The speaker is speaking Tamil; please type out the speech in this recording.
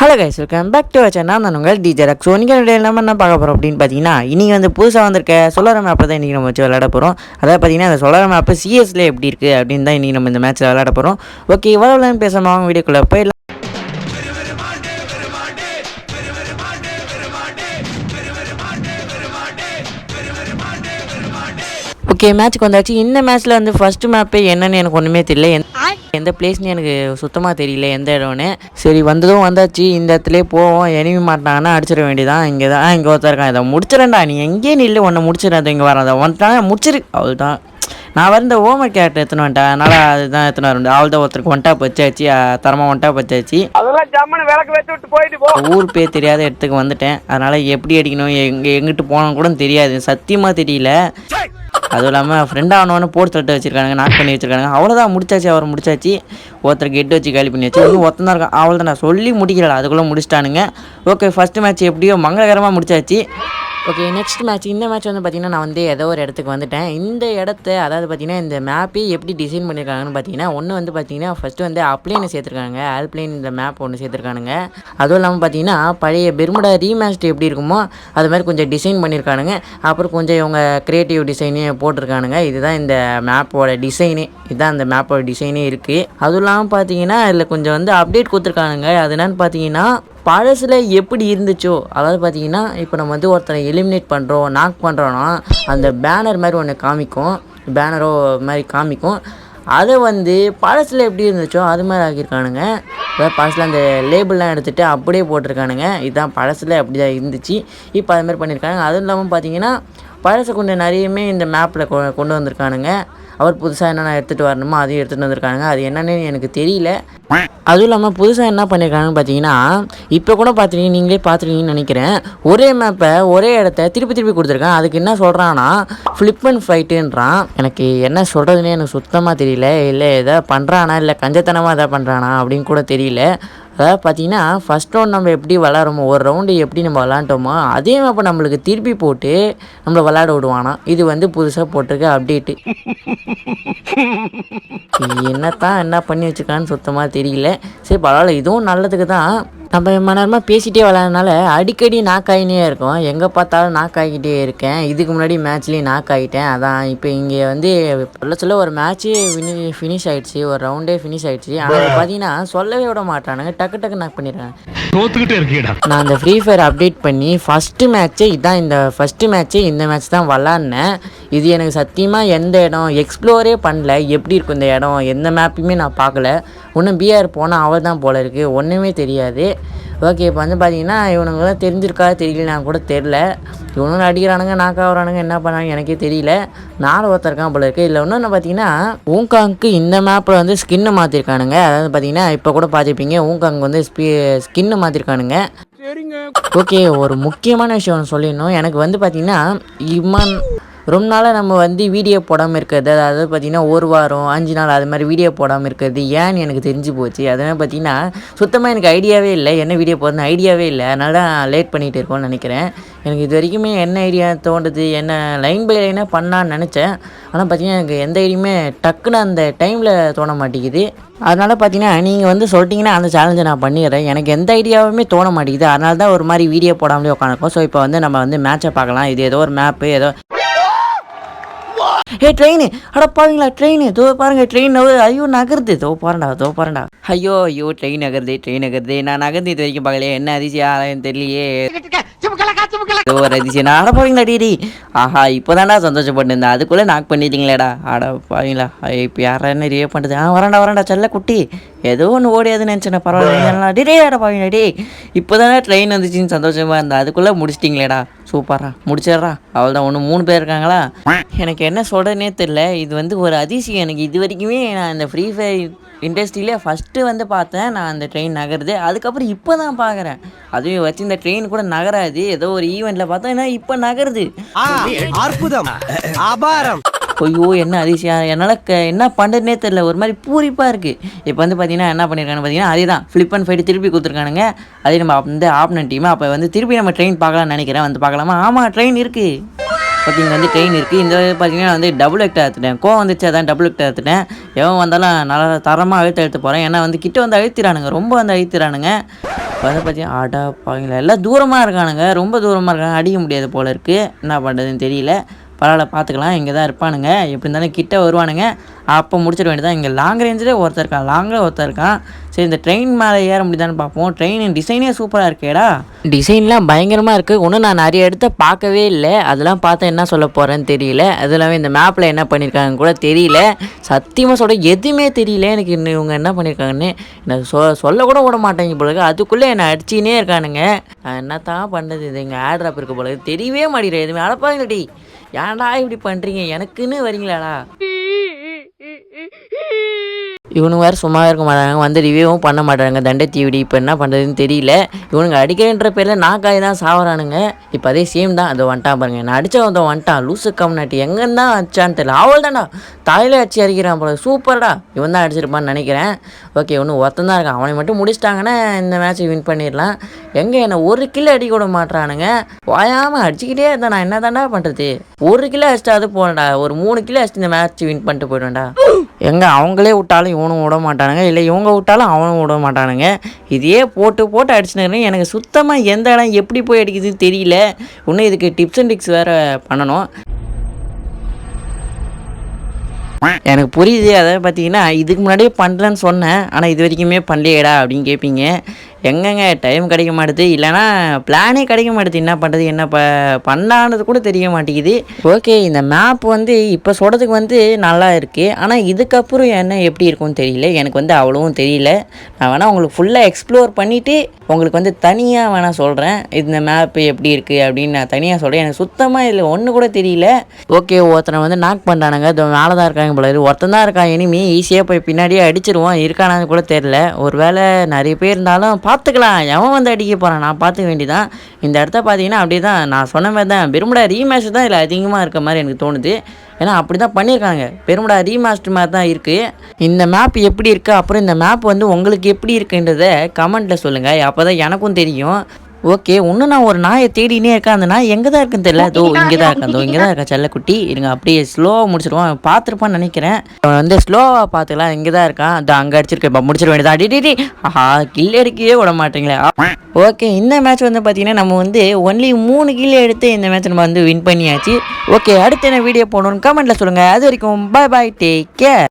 Hello guys, welcome back to channel. நான் உங்கள் டிஜே ரக். ஸோ இன்றைக்கி நம்ம என்ன பார்க்க போகிறோம் அப்படின்னு பார்த்தீங்கன்னா, இன்றைக்கி வந்து புதுசாக வந்திருக்க சோலார் மேப்பை தான் இன்றைக்கி நம்ம வச்சு விளையாட போகிறோம். அதாவது பார்த்தீங்கன்னா, அந்த சோலார் மேப்பு சிஎஸ்ல எப்படி இருக்குது அப்படின்னு தான் இன்றைக்கி நம்ம இந்த மேட்ச்சில் விளையாட போகிறோம். ஓகே, இவ்வளோ பேசாமல் அவங்க வீடியோக்குள்ளே போயிடலாம். ஓகே, மேட்ச்சுக்கு வந்தாச்சு. இந்த மேட்ச்சில் வந்து ஃபஸ்ட்டு மேப்பு என்னன்னு எனக்கு ஒன்றுமே தெரியல. எந்த பிளேஸ்னு எனக்கு சுத்தமாக தெரியல, எந்த இடம்னு. சரி, வந்ததும் வந்தாச்சு. இந்த இடத்துலேயே போவோம். எனிமி மாட்டாங்கன்னா அடிச்சிட வேண்டியதான். இங்கே ஒருத்தர் இருக்கான். இதை முடிச்சிடண்டா, நீ எங்கேயே நில்லு, ஒன்றை முடிச்சிடறது. இங்கே வர அதை வந்துட்டாங்க, முடிச்சிரு. அவள் தான் நான் வர இந்த ஹோம்ஒர்க் கேரக்டர் எடுத்துன்னு வந்துட்டேன். அதனால் அதுதான் எடுத்துன்னு வரேன். அவள் தான் ஒருத்தருக்கு ஒன்ட்டா பச்சாச்சு, தரமாக ஒன்ட்டா பச்சாச்சு. ஊர் பேர் தெரியாத இடத்துக்கு வந்துட்டேன். அதனால் எப்படி அடிக்கணும், எங்கிட்டு போனோன்னு கூட தெரியாது, சத்தியமாக தெரியல. அதுவும் இல்லாமல் ஃப்ரெண்ட் ஆனவனு போட்டு தட்டு வச்சுருக்காங்க, நாக் பண்ணி வச்சுருக்காங்க. அவ்வளோதான், முடிச்சாச்சு. அவர் முடிச்சாச்சு. ஒருத்தருக்கு ஹெட் வச்சு காலி பண்ணி வச்சு இன்னும் ஒருத்தன் தான் இருக்கான். அவ்வளோ தான், நான் சொல்லி முடிக்கல, அதுக்குள்ளே முடிச்சிட்டானுங்க. ஓகே, ஃபஸ்ட்டு மேட்ச் எப்படியோ மங்களகரமாக முடிச்சாச்சு. Okay, next match. இந்த மேட்ச் வந்து பார்த்திங்கன்னா, நான் வந்து ஏதோ ஒரு இடத்துக்கு வந்துட்டேன். இந்த இடத்த அதாவது பார்த்திங்கன்னா, இந்த மேப்பே எப்படி டிசைன் பண்ணியிருக்காங்கன்னு பார்த்தீங்கன்னா, ஒன்று வந்து பார்த்திங்கன்னா, ஃபஸ்ட்டு வந்து அப்ளைனை சேர்த்துருக்காங்க. ஆல்ப்ளைன் இந்த மேப் ஒன்று சேர்த்துருக்கானுங்க. அதுவும் இல்லாமல் பார்த்திங்கன்னா, பழைய பெர்முடா ரீமேஸ்ட் எப்படி இருக்குமோ அது மாதிரி கொஞ்சம் டிசைன் பண்ணியிருக்கானுங்க. அப்புறம் கொஞ்சம் இவங்க க்ரியேட்டிவ் டிசைனே போட்டிருக்கானுங்க. இதுதான் இந்த மேப்போட டிசைனே. இதுதான் அந்த மேப்போட டிசைனே இருக்குது. அதுவும் இல்லாமல் பார்த்தீங்கன்னா, இதில் கொஞ்சம் வந்து அப்டேட் கொடுத்துருக்கானுங்க. அது என்னன்னு பார்த்தீங்கன்னா, பழசில் எப்படி இருந்துச்சோ, அதாவது பார்த்தீங்கன்னா, இப்போ நம்ம வந்து ஒருத்தரை எலிமினேட் பண்ணுறோம், நாக் பண்ணுறோன்னா அந்த பேனர் மாதிரி ஒன்று காமிக்கும், பேனரோ மாதிரி காமிக்கும். அதை வந்து பழசில் எப்படி இருந்துச்சோ அது மாதிரி ஆக்கியிருக்கானுங்க. அதாவது பழசில் அந்த லேபிள்லாம் எடுத்துகிட்டு அப்படியே போட்டிருக்கானுங்க. இதுதான் பழசில் அப்படி தான் இருந்துச்சு, இப்போ அது மாதிரி பண்ணியிருக்காங்க. அதுவும் இல்லாமல் பார்த்தீங்கன்னா, பழசை கொஞ்சம் நிறையமே இந்த மேப்பில் கொண்டு வந்திருக்கானுங்க. அவர் புதுசாக என்னென்ன எடுத்துகிட்டு வரணுமோ அதையும் எடுத்துகிட்டு வந்திருக்காங்க. அது என்னென்னு எனக்கு தெரியல. அதுவும் இல்லாமல் புதுசாக என்ன பண்ணியிருக்காங்கன்னு பார்த்தீங்கன்னா, இப்போ கூட பார்த்துருக்கீங்க, நீங்களே பார்த்துருக்கீங்கன்னு நினைக்கிறேன். ஒரே மேப்பை ஒரே இடத்த திருப்பி திருப்பி கொடுத்துருக்கேன். அதுக்கு என்ன சொல்கிறான்னா, ஃப்ளிப் அண்ட் ஃபைட்டுன்றான். எனக்கு என்ன சொல்கிறதுனே எனக்கு சுத்தமாக தெரியல. இல்லை எதாவது பண்ணுறானா, இல்லை கஞ்சத்தனமாக எதாவது பண்ணுறானா அப்படின்னு கூட தெரியல. அதாவது பார்த்தீங்கன்னா, ஃபஸ்ட் ரவுண்ட் நம்ம எப்படி விளாட்றோமோ, ஒரு ரவுண்டு எப்படி நம்ம விளாண்டோமோ அதே மேப்பை நம்மளுக்கு திருப்பி போட்டு நம்மளை விளாட விடுவானா. இது வந்து புதுசாக போட்டிருக்க அப்டேட்டு. என்னத்தான் என்ன பண்ணி வச்சுருக்கான்னு சுத்தமாக தெரியல. சரி, பரவாயில்ல, இதுவும் நல்லதுக்கு தான். நம்ம மனமாக பேசிகிட்டே விளாட்றதுனால அடிக்கடி நாக்காயினே இருக்கும். எங்கே பார்த்தாலும் நாக்காகிட்டே இருக்கேன். இதுக்கு முன்னாடி மேட்ச்லேயும் நாக்காகிட்டேன். அதான் இப்போ இங்கே வந்து சொல்ல ஒரு மேட்ச்சு ஃபினிஷ் ஆகிடுச்சு, ஒரு ரவுண்டே ஃபினிஷ் ஆகிடுச்சு. ஆனால் பார்த்தீங்கன்னா சொல்லவே விட மாட்டானுங்க, டக்கு டக்கு நாக் பண்ணிடுறேன். நான் அந்த ஃப்ரீ ஃபயர் அப்டேட் பண்ணி ஃபஸ்ட்டு மேட்ச்சே இதுதான். இந்த ஃபஸ்ட்டு மேட்ச்சே இந்த மேட்ச் தான் விளாட்னேன். இது எனக்கு சத்தியமாக எந்த இடம் எக்ஸ்ப்ளோரே பண்ணல. எப்படி இருக்கும் இந்த இடம், எந்த மேப்பையுமே நான் பார்க்கல. ஒன்றும் பிஆர் போனால் அவள் தான் போல இருக்குது, ஒன்றுமே தெரியாது. ஓகே, இப்போ வந்து பார்த்தீங்கன்னா, இவனுங்களாம் தெரிஞ்சிருக்கா தெரியலனா கூட தெரில. இவனும் அடிக்கிறானுங்க, நாக்காகிறானுங்க, என்ன பண்ணாங்க எனக்கே தெரியல. நாலு ஒருத்தர் இருக்கான் போல இருக்குது. இல்லை இன்னொன்று பார்த்தீங்கன்னா, ஊங்காங்க்கு இந்த மேப்பில் வந்து ஸ்கின்னு மாற்றிருக்கானுங்க. அதாவது பார்த்தீங்கன்னா, இப்போ கூட பார்த்துருப்பீங்க, ஊங்காங் வந்து ஸ்கின்னு மாற்றிருக்கானுங்க. ஓகே, ஒரு முக்கியமான விஷயம் சொல்லிடணும். எனக்கு வந்து பார்த்தீங்கன்னா, ரொம்ப நாளாக நம்ம வந்து வீடியோ போடாமல் இருக்கிறது, அதாவது பார்த்திங்கன்னா ஒரு வாரம் 5 நாள் அது மாதிரி வீடியோ போடாமல் இருக்கிறது ஏன்னு எனக்கு தெரிஞ்சு போச்சு. அதனால் பார்த்திங்கன்னா சுத்தமாக எனக்கு ஐடியாவே இல்லை, என்ன வீடியோ போடுறது ஐடியாவே இல்லை. அதனால தான் லேட் பண்ணிகிட்டு இருக்கோன்னு நினைக்கிறேன். எனக்கு இது வரைக்குமே என்ன ஐடியா தோன்றுது, என்ன லைன் பை லைனாக பண்ணான்னு நினச்சேன். ஆனால் பார்த்திங்கன்னா எனக்கு எந்த ஐடியுமே டக்குன்னு அந்த டைமில் தோண மாட்டேங்குது. அதனால் பார்த்தீங்கன்னா, நீங்கள் வந்து சொல்லிட்டீங்கன்னா அந்த சேலஞ்சை நான் பண்ணிடுறேன். எனக்கு எந்த ஐடியாவுமே தோண மாட்டேங்குது. அதனால தான் ஒரு மாதிரி வீடியோ போடாமலே உட்காந்துருக்கோம். ஸோ இப்போ வந்து நம்ம வந்து மேட்சை பார்க்கலாம். இது ஏதோ ஒரு மேப்பு, ஏதோ ட்ரெயின். அட பாருங்களா, ட்ரெயின் தோ பாருங்க, ட்ரெயின் ஐயோ நகருது, தோ பாருண்டா. ஐயோ ட்ரெயின் நகருது. நான் நகர்ந்து இது வரைக்கும் பார்க்கலையே, என்ன அதிசயம் தெரியலையே. ஒரு அதிசயம். அட பாருங்களா டிடி, ஆஹா இப்போதான்டா சந்தோஷப்பட்டு அதுக்குள்ளே நாக் பண்ணிட்டீங்களேடா. அட பாருங்களா, இப்போ யாரா என்ன ரிவே பண்ணுறது. வரண்டா செல்ல குட்டி, ஏதோ ஒன்று ஓடியாதுன்னு நினச்சேன். பரவாயில்ல டிடே. அட பாருங்களா டி, இப்போ தானே ட்ரெயின் வந்துச்சின்னு சந்தோஷமாக இருந்தா, அதுக்குள்ளே முடிச்சிட்டிங்களேடா. சூப்பரா முடிச்சிடுறா. அவள் தான் ஒன்று 3 பேர் இருக்காங்களா. எனக்கு என்ன சொல்கிறதுனே தெரில. இது வந்து ஒரு அதிசயம். எனக்கு இது வரைக்குமே நான் இந்த ஃப்ரீ ஃபயர் இண்டஸ்ட்ரியிலே ஃபஸ்ட்டு வந்து பார்த்தேன் நான் அந்த ட்ரெயின் நகருது. அதுக்கப்புறம் இப்போ தான் பார்க்குறேன். அதுவும் வச்சு இந்த ட்ரெயின் கூட நகராது, ஏதோ ஒரு ஈவெண்ட்டில் பார்த்தா என்ன இப்போ நகருது. அற்புதம், அபாரம். ஐயோ என்ன அதிசயம். என்னால் என்ன பண்ணுறதுனே தெரில, ஒரு மாதிரி பூரிப்பாக இருக்குது. இப்போ வந்து பார்த்தீங்கன்னா என்ன பண்ணியிருக்காங்க பார்த்தீங்கன்னா, அதே தான் ஃப்ளிப் அண்ட் ஃபைட்டு திருப்பி கொடுத்துருக்கானுங்க. அதே நம்ம வந்து ஆப்னன் டீம். அப்போ வந்து திருப்பி நம்ம ட்ரெயின் பார்க்கலாம்னு நினைக்கிறேன். வந்து பார்க்கலாமா? ஆமாம், ட்ரெயின் இருக்குது. பட் இங்கே வந்து ட்ரெயின் இருக்குது. இந்த பார்த்தீங்கன்னா வந்து டபுள் ஹெக்டர் எடுத்துட்டேன். கோவம் வந்துச்சு அதான் டபுள் ஹெக்டர் எடுத்துட்டேன். எவன் வந்தாலும் நல்லா தரமாக எடுத்து போகிறேன். ஏன்னா வந்து கிட்ட வந்து அழுத்திறானுங்க, ரொம்ப வந்து அழுத்திறானுங்க. வந்து பார்த்தீங்கன்னா ஆடா பாவீங்களா எல்லாம் தூரமாக இருக்கானுங்க, ரொம்ப தூரமாக இருக்காங்க, அடிக்க முடியாது போல் இருக்குது. என்ன பண்ணுறதுன்னு தெரியல. பரவாயில்ல பார்த்துக்கலாம், இங்கே தான் இருப்பானுங்க. எப்படி இருந்தாலும் கிட்ட வருவானுங்க, அப்போ முடிச்சிட வேண்டியதான். இங்கே லாங் ரேஞ்சிலே ஒருத்தர் இருக்கான், லாங்கில் ஒருத்தர் இருக்கான். சரி இந்த ட்ரெயின் மேலே ஏற முடியுதான்னு பார்ப்போம். ட்ரெயின் டிசைனே சூப்பராக இருக்கேடா, டிசைன்லாம் பயங்கரமாக இருக்குது. ஒன்றும் நான் நிறைய இடத்த பார்க்கவே இல்லை, அதெல்லாம் பார்த்தா என்ன சொல்ல போகிறேன்னு தெரியல. அது இல்லாமல் இந்த மேப்பில் என்ன பண்ணியிருக்காங்கன்னு கூட தெரியல. சத்தியமாக சொல்ல எதுவுமே தெரியல எனக்கு. இன்னும் இவங்க என்ன பண்ணியிருக்காங்கன்னு எனக்கு சொல்ல கூட விட மாட்டேங்க போல இருக்கு. அதுக்குள்ளே என்னை அடிச்சினே இருக்கானுங்க. நான் என்ன தான் பண்ணுறது, இது எங்கள் ஆட்ராப் இருக்க போல இருக்கு. தெரியவே மாட்டேங்கிறேன் எதுவுமே. அழப்பாங்கடி, ஏன்டா இப்படி பண்ணுறீங்க, எனக்குன்னு வரீங்களாடா. இவனுங்க வேறு சும்மா இருக்க மாட்டாங்க, வந்து ரிவ்யூவும் பண்ண மாட்டாங்க. தண்டை தீவிடி இப்போ என்ன பண்ணுறதுன்னு தெரியல. இவனுங்க அடிக்கிறேன்ற பேரில் நாக்காய் தான் சாவறானுங்க. இப்போ அதே சேம் தான். அதை வந்துட்டான் பாருங்க, நான் அடித்த வந்து வந்துட்டான் லூசு கம்னாட்டி. எங்கேன்னு தான் அடிச்சான்னு தெரியல. அவள் தான்டா தாயிலே அடிச்சு அடிக்கிறான் போல. சூப்பர்டா, இவன் தான் அடிச்சிருப்பான்னு நினைக்கிறேன். ஓகே ஒன்று ஒருத்தன் தான் இருக்கான், அவனை மட்டும் முடிச்சிட்டாங்கன்னா இந்த மேட்ச்சை வின் பண்ணிடலாம். எங்கே என்ன ஒரு கிலோ அடிக்க விட மாட்டுறானுங்க, வாயாமல் அடிச்சுக்கிட்டே இருந்தால் நான் என்ன தாண்டா பண்ணுறது. ஒரு கிலோ அடிச்சிட்டா அது போகலடா, ஒரு 3 கிலோ அடிச்சு இந்த மேட்ச் வின் பண்ணிட்டு போய்டுவேன்டா. எங்கே அவங்களே விட்டாலும் இவனும் விட மாட்டானுங்க, இல்லை இவங்க விட்டாலும் அவனும் விட மாட்டானுங்க. இதையே போட்டு போட்டு அடிச்சுன்னு எனக்கு சுத்தமாக எந்த இடம் எப்படி போய் அடிக்குதுன்னு தெரியல. இன்னும் இதுக்கு டிப்ஸ் அண்ட் ட்ரிக்ஸ் வேறு பண்ணணும். எனக்கு புரியுது. அதாவது பார்த்தீங்கன்னா இதுக்கு முன்னாடியே பண்ணுறேன்னு சொன்னேன், ஆனால் இது வரைக்குமே பண்ணலையேடா அப்படின்னு கேட்பீங்க. எங்கெங்க டைம் கிடைக்க மாட்டுது, இல்லைனா பிளானே கிடைக்க மாட்டுது. என்ன பண்ணுறது, என்ன பண்ணானது கூட தெரிய மாட்டேங்குது. ஓகே இந்த மேப் வந்து இப்போ சொல்கிறதுக்கு வந்து நல்லா இருக்குது, ஆனால் இதுக்கப்புறம் என்ன எப்படி இருக்கும்னு தெரியல. எனக்கு வந்து அவ்வளவும் தெரியல. நான் வேணால் உங்களுக்கு ஃபுல்லாக எக்ஸ்ப்ளோர் பண்ணிவிட்டு உங்களுக்கு வந்து தனியாக வேணால் சொல்கிறேன், இந்த மேப்பு எப்படி இருக்குது அப்படின்னு நான் தனியாக சொல்கிறேன். எனக்கு சுத்தமாக இதில் ஒன்று கூட தெரியல. ஓகே ஒருத்தனை வந்து நாக் பண்ணுறானுங்க, மேலே தான் இருக்காங்க போல. ஒருத்தன் தான் இருக்கான், இனிமே ஈஸியாக போய் பின்னாடியே அடிச்சிருவோம். இருக்கானான்னு கூட தெரியல. ஒரு வேளை நிறைய பேர் இருந்தாலும் பார்த்துக்கலாம், எவன் வந்து அடிக்க போகிறான் நான் பார்த்துக்க வேண்டியதான். இந்த இடத்த பார்த்தீங்கன்னா அப்படியே தான் நான் சொன்ன மாதிரி தான். பெருமுடா ரீமேட்ச் தான் இதில் அதிகமாக இருக்க மாதிரி எனக்கு தோணுது. ஏன்னா அப்படி தான் பண்ணியிருக்காங்க, பெருமுடா ரீமாஸ்டர் மாதிரி தான் இருக்குது. இந்த மேப் எப்படி இருக்குது, அப்புறம் இந்த மேப் வந்து உங்களுக்கு எப்படி இருக்குன்றதை கமெண்ட்டில் சொல்லுங்கள், அப்போ தான் எனக்கும் தெரியும். ஓகே இன்னும் நான் ஒரு நாயை தேடினே இருக்கேன். அந்த நாய் எங்கே தான் இருக்குன்னு தெரியல. இதோ இங்கே தான் இருக்கேன், இதோ இங்கே தான் இருக்கேன் செல்லக்குட்டி. இருங்க அப்படியே ஸ்லோவாக முடிச்சிடுவான், பார்த்துருப்பான்னு நினைக்கிறேன். அவன் வந்து ஸ்லோவாக பார்த்துக்கலாம், இங்கே தான் இருக்கான். அது அங்கே அடிச்சிருக்கேன், இப்போ முடிச்சிட வேண்டியதான். அடி ஆஹா கில் அடிக்கவே விட மாட்டேங்களே. ஓகே இந்த மேட்ச் வந்து பார்த்தீங்கன்னா நம்ம வந்து ஒன்லி 3 கில் எடுத்து இந்த மேட்ச் நம்ம வந்து வின் பண்ணியாச்சு. ஓகே அடுத்து என்ன வீடியோ போடணும்னு கமெண்ட்டில் சொல்லுங்கள். அது வரைக்கும் பாய் பாய், டேக் கேர்.